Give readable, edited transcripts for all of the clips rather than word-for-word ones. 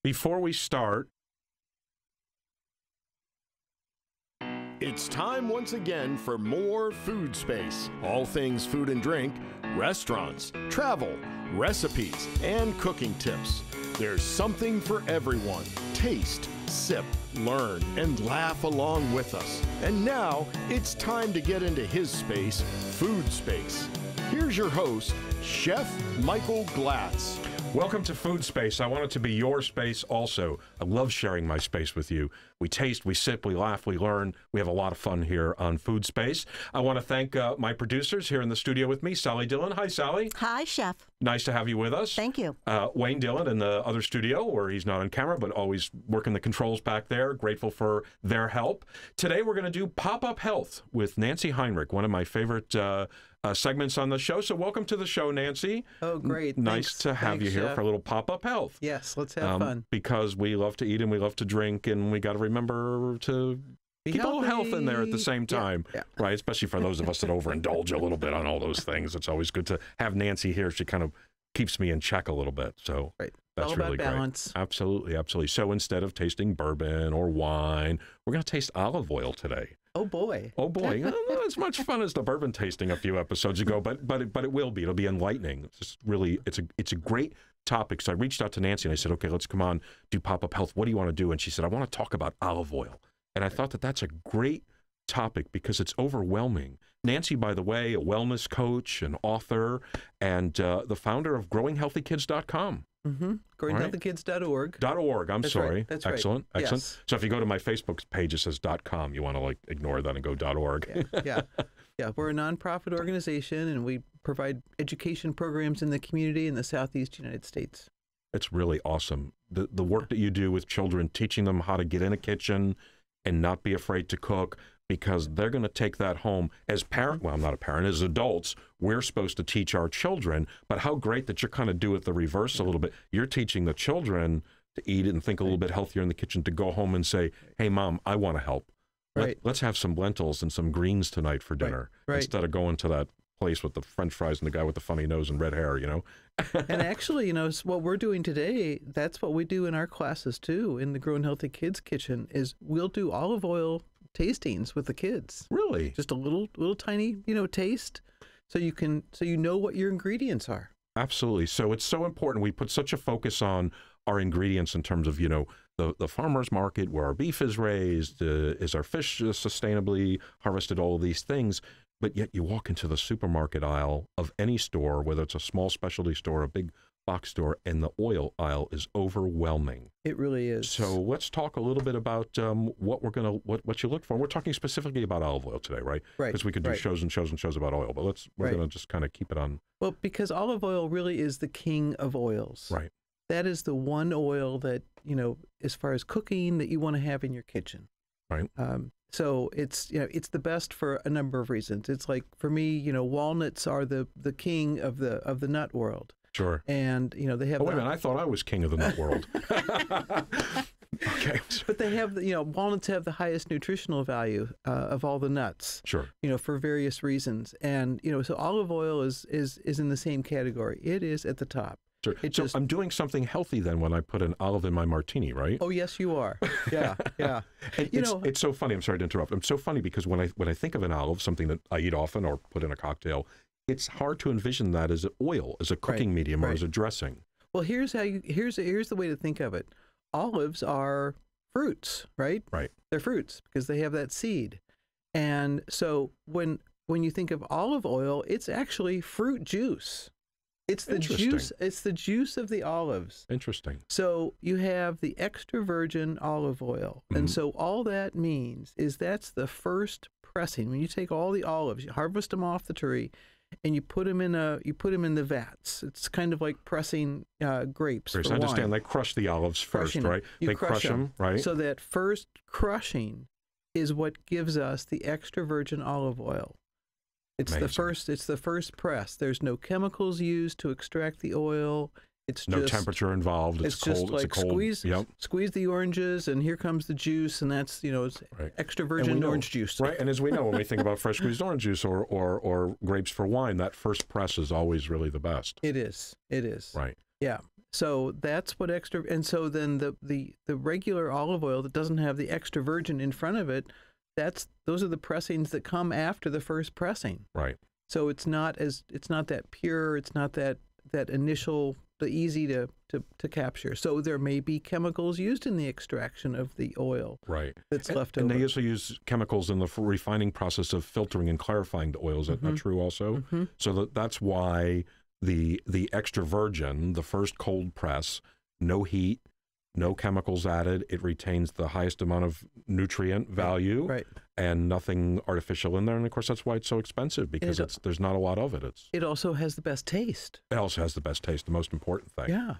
Before we start, it's time once again for more FoodSpace. All things food and drink, restaurants, travel, recipes, and cooking tips. There's something for everyone. Taste, sip, learn, and laugh along with us. And now it's time to get into his space, FoodSpace. Here's your host, Chef Michael Glatz. welcome to FoodSpace. I want it to be your space also. I love sharing my space with you. We taste, we sip, we laugh, we learn. We have a lot of fun here on FoodSpace. I want to thank my producers here in the studio with me, Sally Dillon. Hi, Sally. Hi, Chef. Nice to have you with us. Thank you. Wayne Dillon in the other studio, where he's not on camera, but always working the controls back there. Grateful for their help. Today, we're going to do Pop-Up Health with Nancy Heinrich, one of my favorite segments on the show. So welcome to the show, Nancy. Oh, great. Nice to have you here, Chef, for a little Pop-Up Health. Yes, let's have fun. Because we love to eat and we love to drink, and we got to remember to keep a little health in there at the same time, right? Especially for those of us that overindulge a little bit on all those things. It's always good to have Nancy here. She kind of keeps me in check a little bit. So that's all really about balance. Great. Absolutely, absolutely. So instead of tasting bourbon or wine, we're going to taste olive oil today. Oh boy! Oh boy! Not as much fun as the bourbon tasting a few episodes ago, but it will be. It'll be enlightening. It's just really it's a great topic. So I reached out to Nancy and I said, okay, let's come on, do Pop-Up Health. What do you want to do? And she said, I want to talk about olive oil. And I thought that that's a great topic because it's overwhelming. Nancy, by the way, a wellness coach, an author, and the founder of GrowingHealthyKids.com. Mm-hmm. GrowingHealthyKids.org. .org. I'm sorry. Right. That's excellent. Right. Excellent. Yes. So if you go to my Facebook page, it says .com. You want to ignore that and go .org. Yeah. We're a nonprofit organization, and we provide education programs in the community in the Southeast United States. It's really awesome. The work that you do with children, teaching them how to get in a kitchen and not be afraid to cook, because they're going to take that home as parent. Well, I'm not a parent. As adults, we're supposed to teach our children, but how great that you're kind of do it the reverse a little bit. You're teaching the children to eat and think a little bit healthier in the kitchen, to go home and say, hey, Mom, I want to help. Let's have some lentils and some greens tonight for dinner, instead of going to that place with the French fries and the guy with the funny nose and red hair, And actually, what we're doing today, that's what we do in our classes too, in the Growing Healthy Kids Kitchen, is we'll do olive oil tastings with the kids. Really? Just a little tiny, taste, so you know what your ingredients are. Absolutely. So it's so important. We put such a focus on our ingredients in terms of, the farmer's market, where our beef is raised, is our fish sustainably harvested, all of these things. But yet you walk into the supermarket aisle of any store, whether it's a small specialty store, a big box store, and the oil aisle is overwhelming. It really is. So let's talk a little bit about what you look for. We're talking specifically about olive oil today, right? Right. Because we could do shows and shows and shows about oil, but we're going to just kind of keep it on. Well, because olive oil really is the king of oils. Right. That is the one oil that, as far as cooking, that you want to have in your kitchen. Right. So it's the best for a number of reasons. It's like, for me, walnuts are the king of the nut world. Sure. And they have. Oh, wait a minute! I thought I was king of the nut world. Okay. But they have walnuts have the highest nutritional value of all the nuts. Sure. For various reasons, and so olive oil is in the same category. It is at the top. Sure. So I'm doing something healthy then when I put an olive in my martini, right? Oh, yes, you are. Yeah, yeah. And it's so funny. I'm sorry to interrupt. It's so funny because when I think of an olive, something that I eat often or put in a cocktail, it's hard to envision that as an oil, as a cooking medium, or as a dressing. Well, here's the way to think of it. Olives are fruits, right? Right. They're fruits because they have that seed, and so when you think of olive oil, it's actually fruit juice. It's the juice. It's the juice of the olives. Interesting. So you have the extra virgin olive oil, and so all that means is that's the first pressing. When you take all the olives, you harvest them off the tree, and you put them in the vats. It's kind of like pressing grapes. Right, so I understand. They crush the olives first, right? They crush them, right? So that first crushing is what gives us the extra virgin olive oil. It's the first press. There's no chemicals used to extract the oil. It's no temperature involved. It's cold. Just like squeeze the oranges, and here comes the juice, and that's it's extra virgin orange juice. Right, and as we know, when we think about fresh squeezed orange juice or grapes for wine, that first press is always really the best. It is. Right. Yeah. So that's what extra, and so then the regular olive oil that doesn't have the extra virgin in front of it, those are the pressings that come after the first pressing. Right. So it's not that pure, it's not that initial, the easy to capture. So there may be chemicals used in the extraction of the oil. Right. That's left over. And they also use chemicals in the refining process of filtering and clarifying the oils. Is that not true also? So that's why the extra virgin, the first cold press, no heat, no chemicals added. It retains the highest amount of nutrient value, and nothing artificial in there. And of course, that's why it's so expensive, because there's not a lot of it. It also has the best taste. It also has the best taste, the most important thing. Yeah.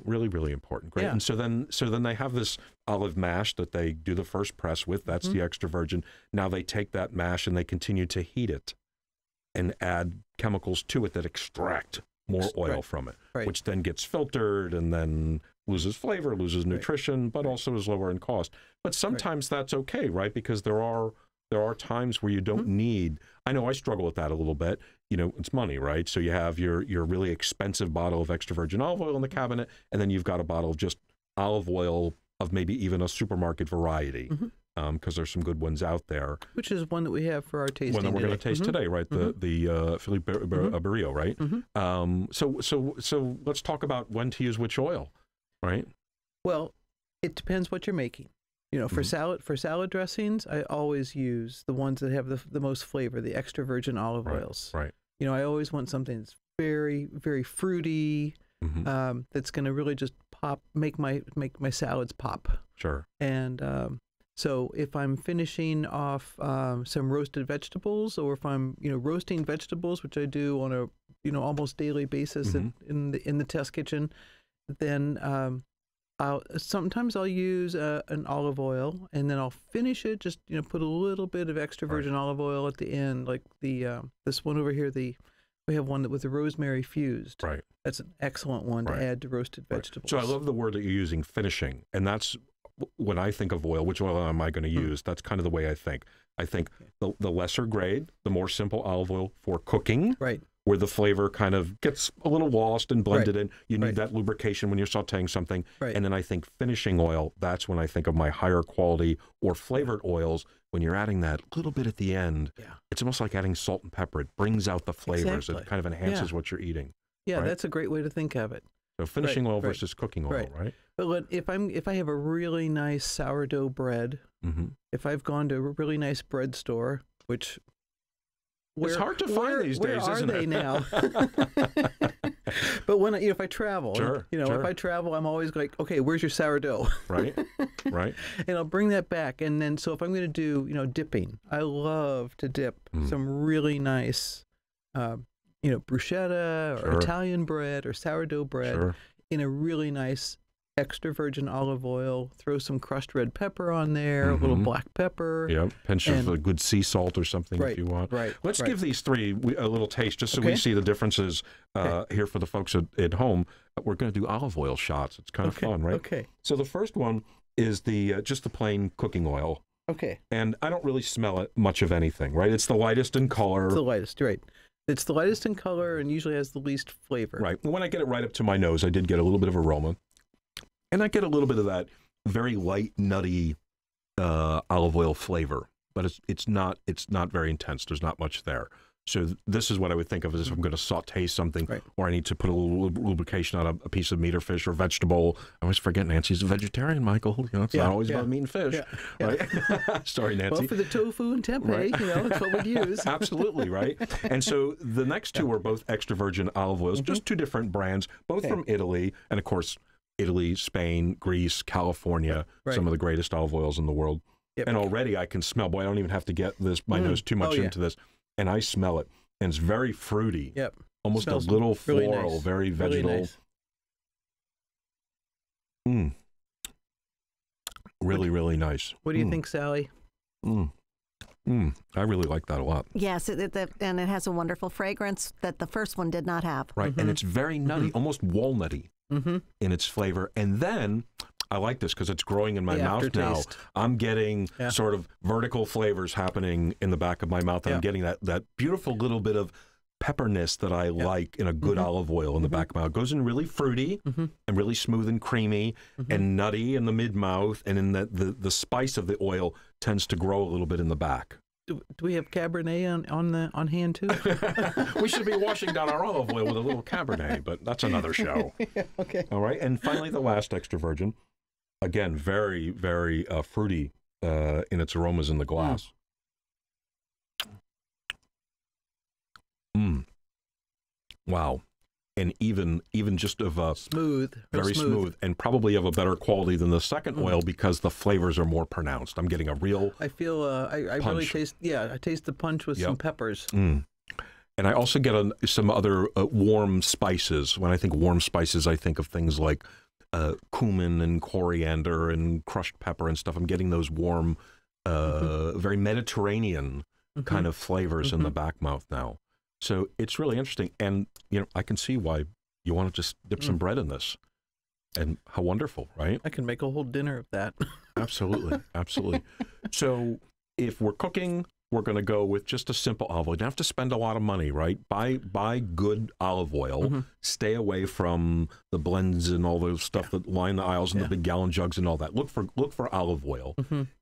Really, really important. Great. Yeah. And so then they have this olive mash that they do the first press with. That's the extra virgin. Now they take that mash and they continue to heat it and add chemicals to it that extract more oil from it, which then gets filtered and then loses flavor, loses nutrition, but also is lower in cost. But sometimes that's okay, right? Because there are times where you don't need. I know I struggle with that a little bit. You know, it's money, right? So you have your really expensive bottle of extra virgin olive oil in the cabinet, and then you've got a bottle of just olive oil of maybe even a supermarket variety, because there's some good ones out there. Which is one that we have for our tasting. One that we're going to taste today, right? The Philippe Barrio, right? So let's talk about when to use which oil, right? Well, it depends what you're making. You know, for salad dressings, I always use the ones that have the most flavor, the extra virgin olive oils. Right. You know, I always want something that's very, very fruity, that's going to really just make my salads pop. Sure. And so if I'm finishing off some roasted vegetables, or if I'm roasting vegetables, which I do on a almost daily basis in the test kitchen, then sometimes I'll use an olive oil, and then I'll finish it. Just put a little bit of extra virgin olive oil at the end, like this one over here. We have one with the rosemary fused. Right. That's an excellent one to add to roasted vegetables. So I love the word that you're using, finishing, and that's when I think of oil. Which oil am I going to use? That's kind of the way I think. I think the lesser grade, the more simple olive oil for cooking. Right. Where the flavor kind of gets a little lost and blended in. You need that lubrication when you're sauteing something. Right. And then I think finishing oil, that's when I think of my higher quality or flavored oils. When you're adding that little bit at the end, it's almost like adding salt and pepper. It brings out the flavors. Exactly. It kind of enhances what you're eating. Yeah, that's a great way to think of it. So finishing oil versus cooking oil, right? But if I have a really nice sourdough bread, if I've gone to a really nice bread store, which... It's hard to find these days, isn't it? Where are they now? But when if I travel, if I travel, I'm always like, okay, where's your sourdough? Right. And I'll bring that back. And then, so if I'm going to do, dipping, I love to dip some really nice, bruschetta or Italian bread or sourdough bread in a really nice extra virgin olive oil, throw some crushed red pepper on there, a little black pepper. Yeah, pinch of a good sea salt or something if you want. Let's give these three a little taste, just so we see the differences here for the folks at home. We're going to do olive oil shots. It's kind of fun, right? Okay. So the first one is just the plain cooking oil. Okay. And I don't really smell it much of anything, right? It's the lightest in color. It's the lightest, right. It's the lightest in color and usually has the least flavor. Right. When I get it right up to my nose, I did get a little bit of aroma. And I get a little bit of that very light, nutty olive oil flavor, but it's not very intense. There's not much there. So this is what I would think of as if I'm going to saute something, or I need to put a little lubrication on a piece of meat or fish or vegetable. I always forget Nancy's a vegetarian, Michael. It's not always about meat and fish, right? Sorry, Nancy. Well, for the tofu and tempeh, that's what we'd use. Absolutely, right? And so the next two are both extra virgin olive oils, just two different brands, both from Italy, and of course, Italy, Spain, Greece, California, some of the greatest olive oils in the world. And already I can smell, boy, I don't even have to get my nose too much into this. And I smell it. And it's very fruity. Yep. Almost a little floral, very vegetal. Really, really nice. What do you think, Sally? I really like that a lot. Yes, and it has a wonderful fragrance that the first one did not have. Right, and it's very nutty, almost walnutty in its flavor. And then, I like this because it's growing in my mouth now. I'm getting sort of vertical flavors happening in the back of my mouth. And I'm getting that beautiful little bit of pepperness that I like in a good olive oil in the back of my mouth. It goes in really fruity and really smooth and creamy and nutty in the mid-mouth, and in the spice of the oil tends to grow a little bit in the back. Do we have Cabernet on hand too? We should be washing down our olive oil with a little Cabernet, but that's another show. Yeah, okay. All right, and finally the last extra virgin. Again, very, very fruity in its aromas in the glass. Wow. And even just of a smooth, very smooth, and probably of a better quality than the second oil because the flavors are more pronounced. I'm getting a real I feel I really taste I taste the punch with some peppers. And I also get some other warm spices. When I think warm spices, I think of things like cumin and coriander and crushed pepper and stuff. I'm getting those warm, very Mediterranean kind of flavors in the back mouth now. So it's really interesting, and I can see why you want to just dip some bread in this, and how wonderful, right? I can make a whole dinner of that. Absolutely, absolutely. So if we're cooking, we're going to go with just a simple olive oil. You don't have to spend a lot of money, right? Buy good olive oil. Stay away from the blends and all those stuff that line the aisles and the big gallon jugs and all that. Look for olive oil.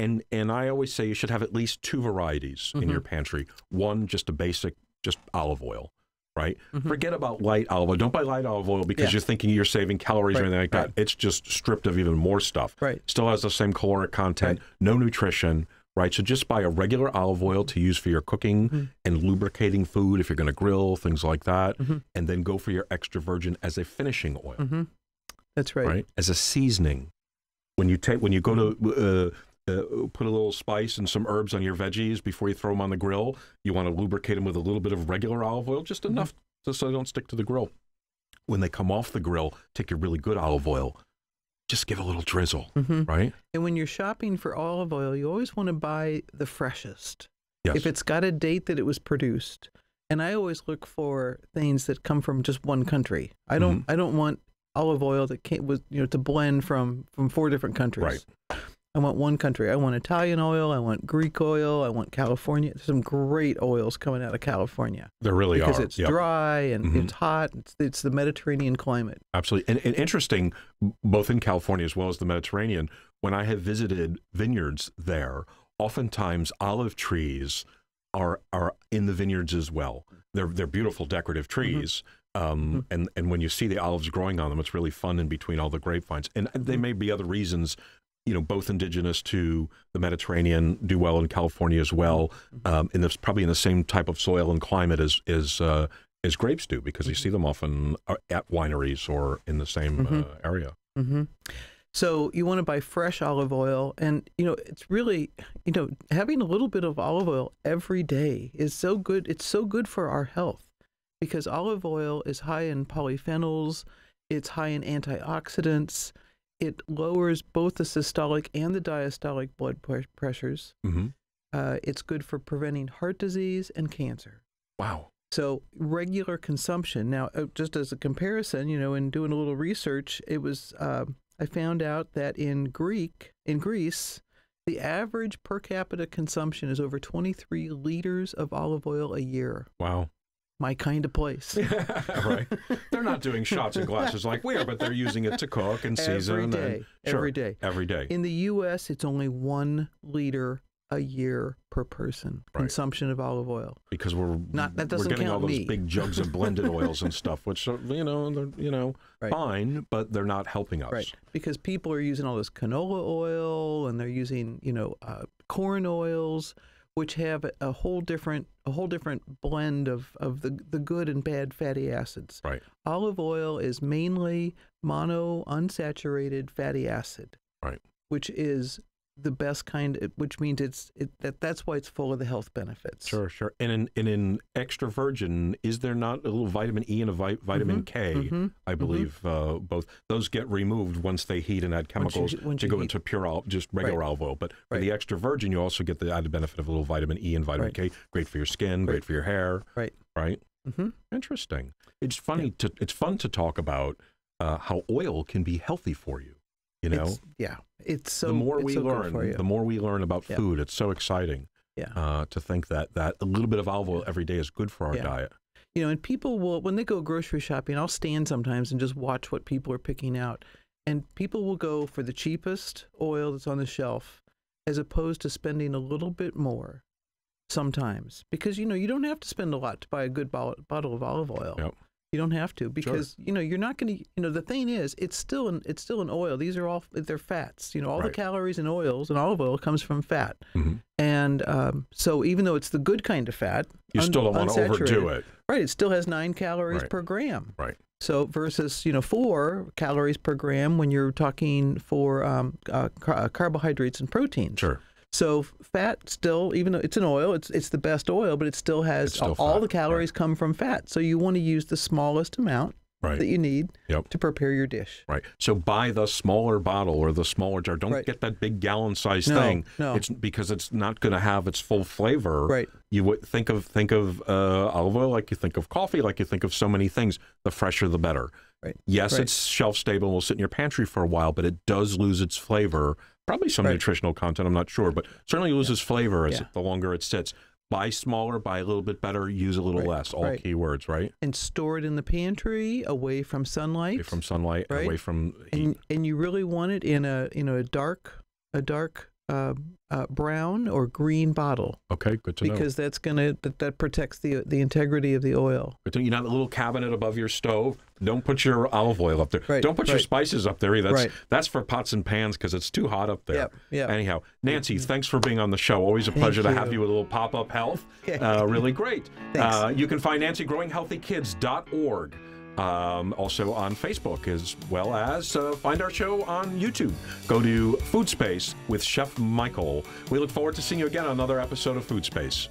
And I always say you should have at least 2 varieties in your pantry. One, just a basic, just olive oil, right? Forget about light olive oil. Don't buy light olive oil because you're thinking you're saving calories or anything like that. It's just stripped of even more stuff. Still has the same caloric content, no nutrition, right? So just buy a regular olive oil to use for your cooking and lubricating food if you're going to grill, things like that. And then go for your extra virgin as a finishing oil. That's right. As a seasoning. When you go to put a little spice and some herbs on your veggies before you throw them on the grill, you want to lubricate them with a little bit of regular olive oil, just enough so they don't stick to the grill. When they come off the grill, take your really good olive oil, just give a little drizzle, right? And when you're shopping for olive oil, you always want to buy the freshest. Yes. If it's got a date that it was produced. And I always look for things that come from just one country. I don't want olive oil that to blend from 4 different countries. Right. I want one country. I want Italian oil. I want Greek oil. I want California. There's some great oils coming out of California. There really because are. Because it's dry and it's hot. It's the Mediterranean climate. Absolutely. And interesting, both in California as well as the Mediterranean, when I have visited vineyards there, oftentimes olive trees are in the vineyards as well. They're beautiful decorative trees. And when you see the olives growing on them, it's really fun in between all the grapevines. And there may be other reasons, both indigenous to the Mediterranean do well in California as well. And it's probably in the same type of soil and climate as grapes do, because you see them often at wineries or in the same area. So you want to buy fresh olive oil, and it's really, having a little bit of olive oil every day is so good. It's so good for our health, because olive oil is high in polyphenols, it's high in antioxidants. It lowers both the systolic and the diastolic blood pressures. It's good for preventing heart disease and cancer. Wow. So regular consumption. Now, just as a comparison, in doing a little research, it was I found out that in Greece, the average per capita consumption is over 23 liters of olive oil a year. Wow. My kind of place. Right. They're not doing shots and glasses like we are, but they're using it to cook and season. Every day. Every day. In the U.S., it's only 1 liter a year per person consumption of olive oil. Because we're getting all those big jugs of blended oils and stuff, which are, they're fine, but they're not helping us. Right. Because people are using all this canola oil, and they're using corn oils, which have a whole different blend of the good and bad fatty acids. Right. Olive oil is mainly monounsaturated fatty acid. Right. Which is the best kind, which means that's why it's full of the health benefits. Sure. And in extra virgin, is there not a little vitamin E and a vitamin K? I believe both those get removed once they heat and add chemicals to go into pure just regular olive oil. But for the extra virgin, you also get the added benefit of a little vitamin E and vitamin K. Great for your skin, great for your hair. Right. Interesting. It's funny it's fun to talk about how oil can be healthy for you. It's so. The more we learn about food, it's so exciting. To think that a little bit of olive oil every day is good for our diet. and people will, when they go grocery shopping, I'll stand sometimes and just watch what people are picking out. And people will go for the cheapest oil that's on the shelf as opposed to spending a little bit more sometimes. Because, you don't have to spend a lot to buy a good bottle of olive oil. Yep. You don't have to because, you're not going to, the thing is, it's still an oil. These are they're fats. All the calories in oils and olive oil comes from fat. Mm-hmm. And so even though it's the good kind of fat, you still don't want to overdo it. Right. It still has 9 calories per gram. Right. So versus, 4 calories per gram when you're talking for carbohydrates and proteins. Sure. So fat still, even though it's an oil, it's the best oil, but it still has all the calories come from fat. So you want to use the smallest amount that you need to prepare your dish. Right. So buy the smaller bottle or the smaller jar. Don't get that big gallon-sized thing. No. It's because it's not going to have its full flavor. Right. You would think of olive oil like you think of coffee, like you think of so many things. The fresher, the better. Right. Yes, it's shelf stable and will sit in your pantry for a while, but it does lose its flavor. Probably some nutritional content, I'm not sure, but certainly loses flavor as the longer it sits. Buy smaller, buy a little bit better, use a little less. All keywords, right? And store it in the pantry, away from sunlight. Away from sunlight, away from heat. And you really want it in a dark brown or green bottle. Okay, good to know. Because that's that protects the integrity of the oil. But you know, that little cabinet above your stove. Don't put your olive oil up there. Right, don't put your spices up there either. That's that's for pots and pans because it's too hot up there. Yep. Anyhow, Nancy, thanks for being on the show. Always a pleasure to have you with a little pop-up health. Really great. You can find Nancy growinghealthykids.org. Also on Facebook, as well as find our show on YouTube. Go to FoodSpace with Chef Michael. We look forward to seeing you again on another episode of FoodSpace.